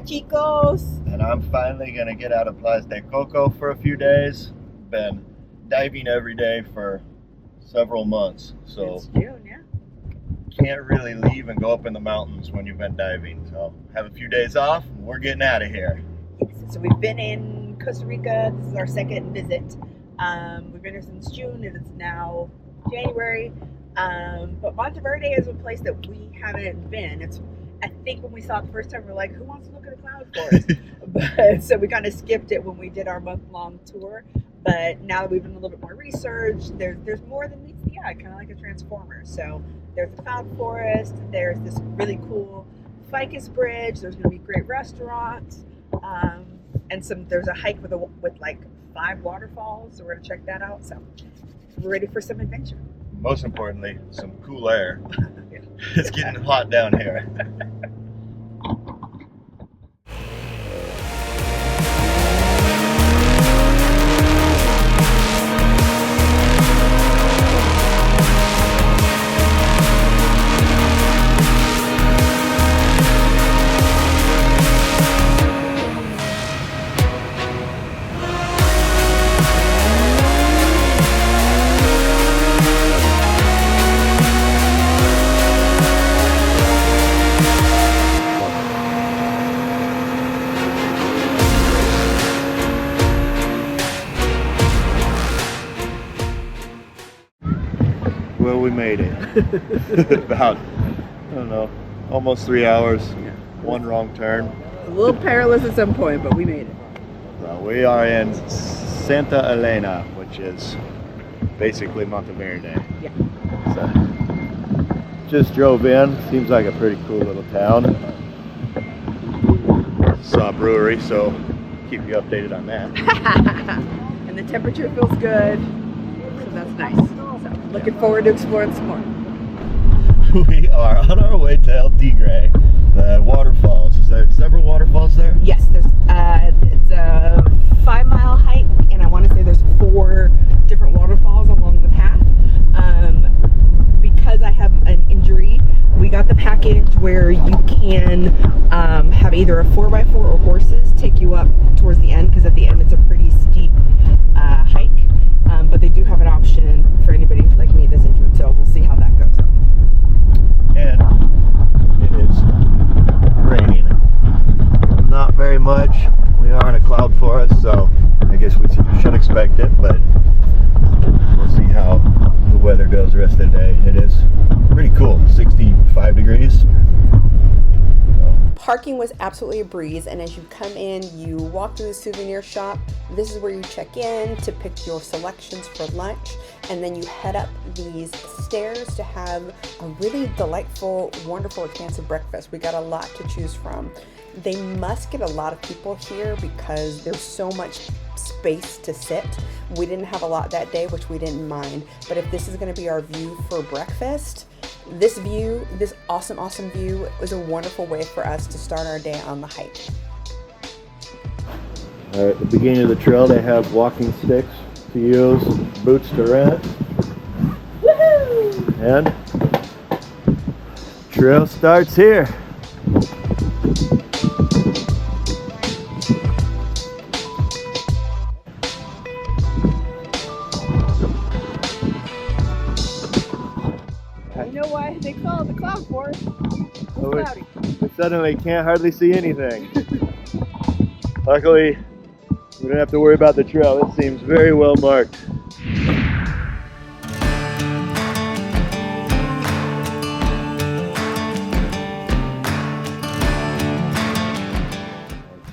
chicos. And I'm finally going to get out of Playas del Coco for a few days. Been diving every day for several months, so It's June, yeah. can't really leave and go up in the mountains when you've been diving. So have a few days off, and we're getting out of here. Yes, so we've been in Costa Rica. This is our second visit. We've been here since June. It is now January. But Monteverde is a place that we haven't been. I think when we saw it the first time, we're like, who wants to look at a cloud forest? But so we kind of skipped it when we did our month-long tour. But now that we've done a little bit more research, there's more than meets the eye, kind of like a transformer. So there's the cloud forest, there's this really cool ficus bridge, there's going to be great restaurants, and there's a hike with like 5 waterfalls, so we're going to check that out. So we're ready for some adventure. Most importantly, some cool air. Yeah. It's getting hot down here. Well, we made it. About, I don't know, almost 3 hours. Yeah. One wrong turn. A little perilous at some point, but we made it. So we are in Santa Elena, which is basically Monteverde. Yeah. So just drove in. Seems like a pretty cool little town. Saw a brewery, so keep you updated on that. And the temperature feels good, so that's nice. So looking forward to exploring some more. We are on our way to El Tigre, the waterfalls. Is there several waterfalls there? Yes, it's a 5-mile hike, and I want to say there's 4 different waterfalls along the path. Because I have an injury, we got the package where you can have either a 4x4 or horses take you up towards the end, because at the end it's a pretty steep hike. But they do have an option for anybody like me that's injured, so we'll see how that goes. And it is raining. Not very much. We are in a cloud forest, so I guess we should expect it, but we'll see how the weather goes the rest of the day. It is pretty cool. 65 degrees. Parking was absolutely a breeze, and as you come in, you walk through the souvenir shop. This is where you check in to pick your selections for lunch, and then you head up these stairs to have a really delightful, wonderful, expansive breakfast. We got a lot to choose from. They must get a lot of people here because there's so much space to sit. We didn't have a lot that day, which we didn't mind, but if this is going to be our view for breakfast, this view, this awesome view, was a wonderful way for us to start our day on the hike. At the beginning of the trail, they have walking sticks to use, boots to rent. Woohoo! And trail starts here. You know why they call it the cloud forest? It's cloudy. We suddenly can't hardly see anything. Luckily, we don't have to worry about the trail. It seems very well marked.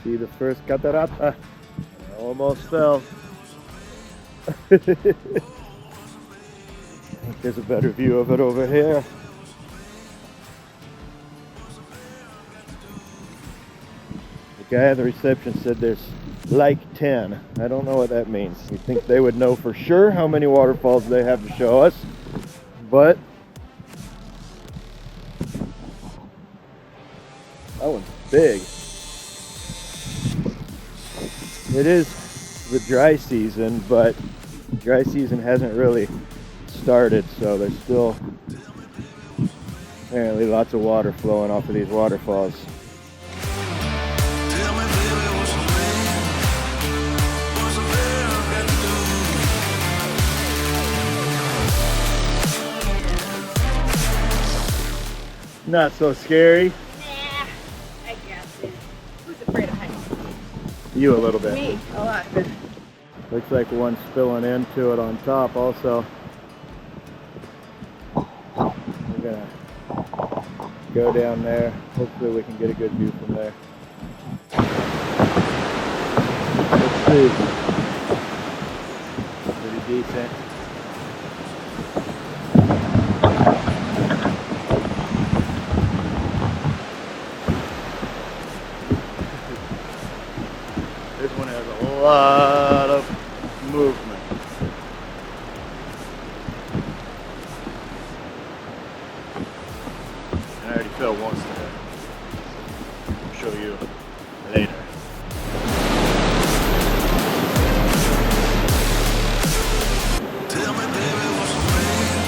See the first catarata. I almost fell. There's a better view of it over here. The guy at the reception said there's like 10. I don't know what that means. We think they would know for sure how many waterfalls they have to show us, but that one's big. It is the dry season, but dry season hasn't really started, so there's still apparently lots of water flowing off of these waterfalls. Not so scary. Nah, I guess it. Who's afraid of heights? You a little bit. Me, a lot. Looks like one's spilling into it on top also. We're gonna go down there. Hopefully we can get a good view from there. Let's see. Pretty decent. This one has a lot of movement. I already fell once today. I'll show you later. Tell me, baby, what's the name?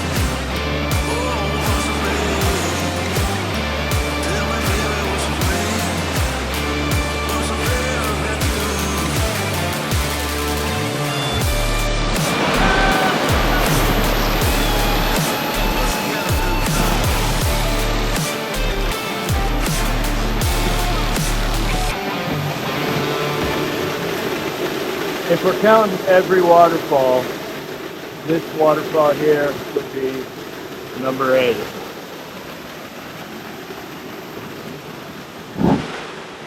Oh, what's the name? Tell me, baby, what's the name? What's the name that you If we're counting every waterfall, this waterfall here would be number 8.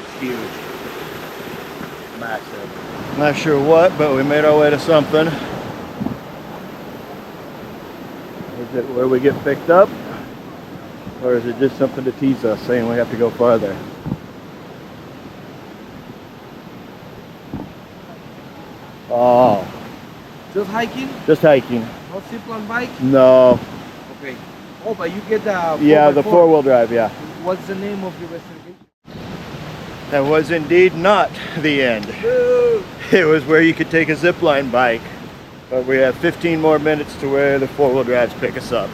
It's huge. Massive. Not sure what, but we made our way to something. Is it where we get picked up? Or is it just something to tease us, saying we have to go farther? Oh, Just hiking? just hiking. No zipline bike? No. Okay. Oh, but you get the Yeah, the 4x4. four-wheel drive, yeah. What's the name of your reservation? That was indeed not the end. Boo! It was where you could take a zipline bike. But we have 15 more minutes to where the four-wheel drives pick us up.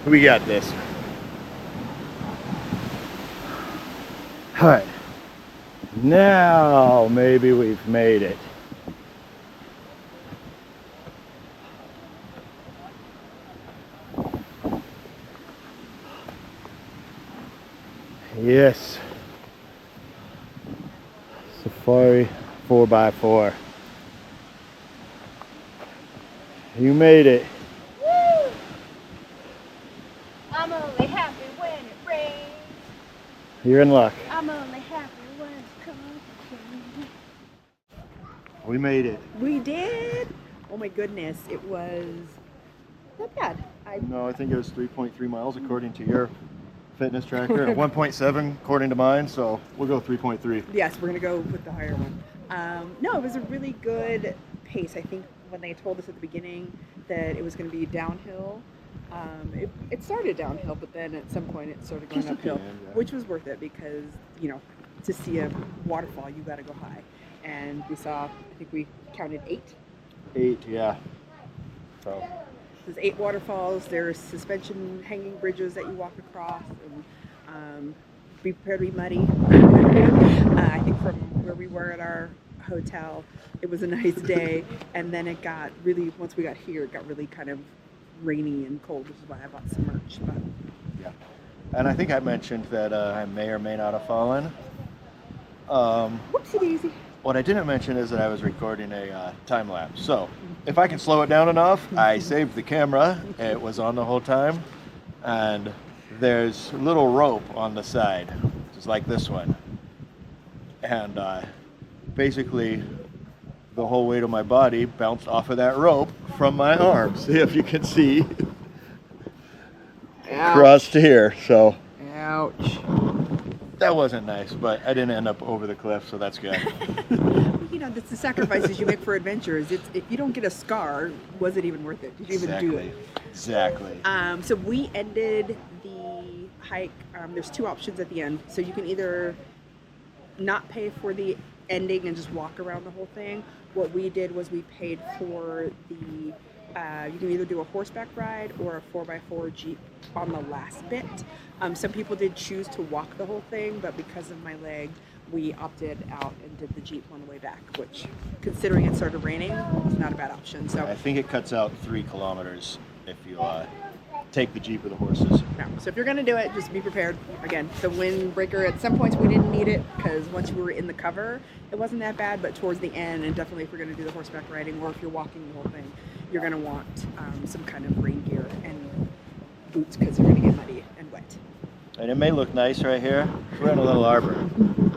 We got this. All right. Now maybe we've made it. Yes. Safari 4x4. You made it. Woo! I'm only happy when it rains. You're in luck. I'm only happy when it's coming. We made it. We did. Oh my goodness, it was not bad. No, I think it was 3.3 miles according to your fitness tracker. 1.7 according to mine, so we'll go 3.3. Yes, we're gonna go with the higher one. No, it was a really good pace. I think when they told us at the beginning that it was going to be downhill, it started downhill, but then at some point it started going Just at the uphill, end, yeah. which was worth it because, you know, to see a waterfall, you got to go high. And we saw, I think we counted 8. 8, yeah. So There's 8 waterfalls. There's suspension hanging bridges that you walk across. And, be prepared to be muddy. I think from where we were at our hotel, it was a nice day, and then it got really, once we got here, it got really kind of rainy and cold, which is why I bought some merch. But yeah, and I think I mentioned that I may or may not have fallen. whoopsie daisy. What I didn't mention is that I was recording a time lapse. So if I can slow it down enough, I saved the camera. It was on the whole time, and there's a little rope on the side, just like this one, and basically the whole weight of my body bounced off of that rope from my arms. If you can see, crossed here. So Ouch. that wasn't nice, but I didn't end up over the cliff, so that's good. You know, that's the sacrifices you make for adventures. It's, if you don't get a scar, was it even worth it? Did you even do it? Exactly. So we ended the hike. There's 2 options at the end. So you can either not pay for the ending and just walk around the whole thing. What we did was we paid for the, you can either do a horseback ride or a 4x4 Jeep on the last bit. Some people did choose to walk the whole thing, but because of my leg, we opted out and did the Jeep on the way back, which, considering it started raining, was not a bad option. So I think it cuts out 3 kilometers if you take the Jeep or the horses. No. So if you're going to do it, just be prepared. Again, the windbreaker, at some points we didn't need it because once we were in the cover, it wasn't that bad, but towards the end, and definitely if you're going to do the horseback riding or if you're walking the whole thing, you're going to want some kind of rain gear and boots because you're going to get muddy and wet. And it may look nice right here. We're in a little arbor.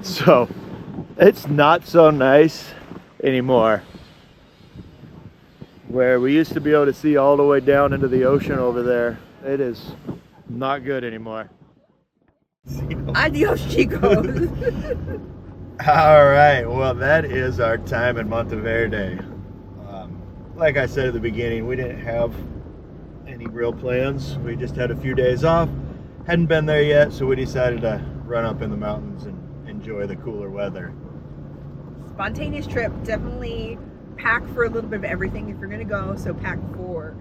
So it's not so nice anymore. Where we used to be able to see all the way down into the ocean over there, it is not good anymore. Adios, chicos. All right, well, that is our time in Monteverde. Like I said at the beginning, we didn't have any real plans. We just had a few days off. Hadn't been there yet, so we decided to run up in the mountains and enjoy the cooler weather. Spontaneous trip, definitely pack for a little bit of everything if you're going to go. So pack for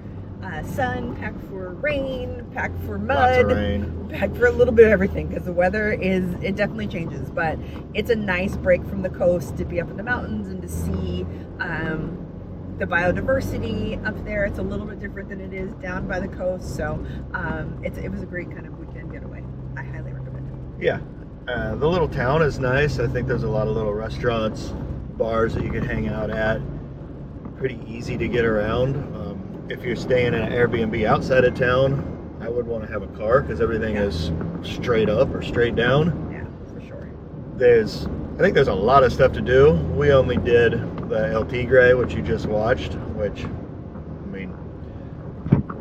sun, pack for rain, pack for mud, Lots of rain. Pack for a little bit of everything because the weather it definitely changes. But it's a nice break from the coast to be up in the mountains and to see the biodiversity up there. It's a little bit different than it is down by the coast. So it was a great kind of weekend getaway. I highly recommend it. Yeah, the little town is nice. I think there's a lot of little restaurants, bars that you can hang out at. Pretty easy to get around. If you're staying in an Airbnb outside of town, I would want to have a car because everything is straight up or straight down. Yeah, for sure. I think there's a lot of stuff to do. We only did the El Tigre, which you just watched, which, I mean,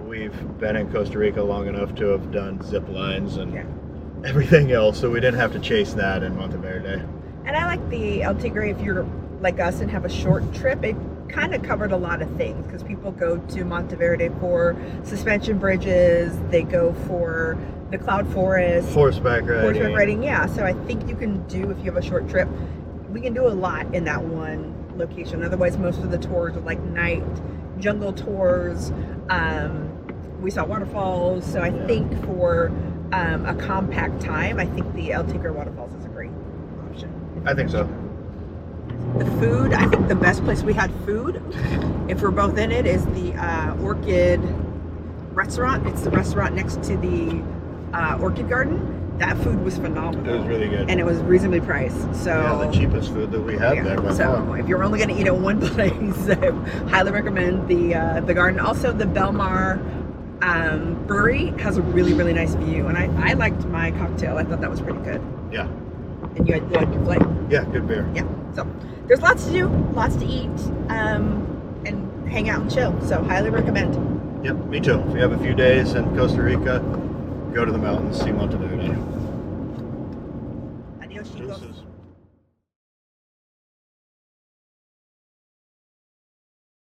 we've been in Costa Rica long enough to have done zip lines and everything else, so we didn't have to chase that in Monteverde. And I like the El Tigre if you're like us and have a short trip. It kind of covered a lot of things because people go to Monteverde for suspension bridges, they go for the cloud forest, Horseback riding. Yeah, so I think you can do, if you have a short trip, we can do a lot in that one location. Otherwise, most of the tours are like night jungle tours. We saw waterfalls, so I think for a compact time, I think the El Tigre Waterfalls is a great option. I think so. The food, I think the best place we had food, if we're both in it, is the Orchid restaurant. It's the restaurant next to the Orchid Garden. That food was phenomenal. It was really good. And it was reasonably priced. So yeah, the cheapest food that we had there. By so far. if you're only going to eat at one place, I highly recommend the garden. Also, the Belmar brewery has a really, really nice view. And I liked my cocktail. I thought that was pretty good. Yeah. And you had good flight. Yeah, good beer. Yeah. So there's lots to do, lots to eat, and hang out and chill. So highly recommend. Yep, me too. If you have a few days in Costa Rica, go to the mountains, see Monteverde. Adios, chicos. Deuces.